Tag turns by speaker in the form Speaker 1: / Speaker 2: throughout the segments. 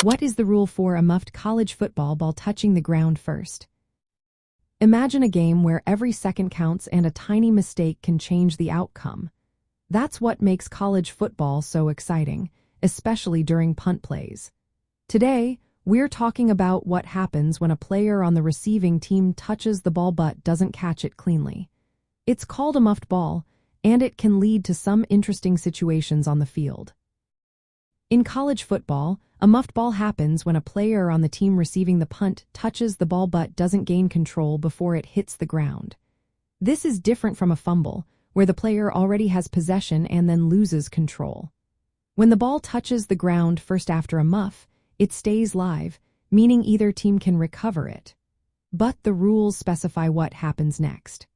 Speaker 1: What is the rule for a muffed college football ball touching the ground first? Imagine a game where every second counts and a tiny mistake can change the outcome. That's what makes college football so exciting, especially during punt plays. Today, we're talking about what happens when a player on the receiving team touches the ball but doesn't catch it cleanly. It's called a muffed ball, and it can lead to some interesting situations on the field. In college football, a muffed ball happens when a player on the team receiving the punt touches the ball but doesn't gain control before it hits the ground. This is different from a fumble, where the player already has possession and then loses control. When the ball touches the ground first after a muff, it stays live, meaning either team can recover it. But the rules specify what happens next.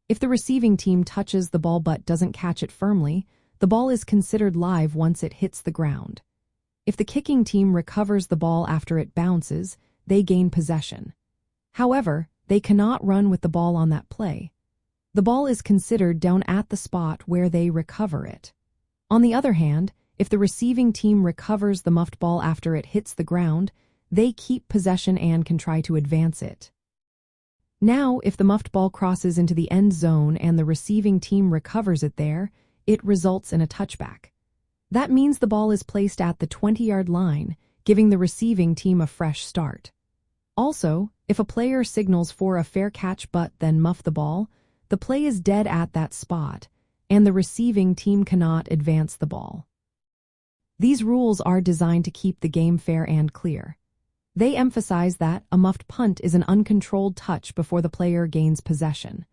Speaker 1: If the receiving team touches the ball but doesn't catch it firmly, the ball is considered live once it hits the ground. If the kicking team recovers the ball after it bounces, they gain possession. However, they cannot run with the ball on that play. The ball is considered down at the spot where they recover it. On the other hand, if the receiving team recovers the muffed ball after it hits the ground, they keep possession and can try to advance it. Now, if the muffed ball crosses into the end zone and the receiving team recovers it there, it results in a touchback. That means the ball is placed at the 20-yard line, giving the receiving team a fresh start. Also, if a player signals for a fair catch but then muff the ball, the play is dead at that spot, and the receiving team cannot advance the ball. These rules are designed to keep the game fair and clear. They emphasize that a muffed punt is an uncontrolled touch before the player gains possession.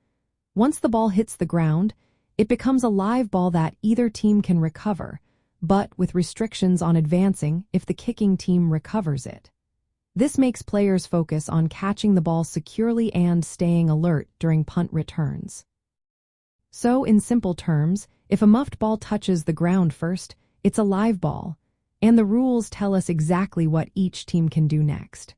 Speaker 1: Once the ball hits the ground, it becomes a live ball that either team can recover, but with restrictions on advancing if the kicking team recovers it. This makes players focus on catching the ball securely and staying alert during punt returns. So, in simple terms, if a muffed ball touches the ground first, it's a live ball, and the rules tell us exactly what each team can do next.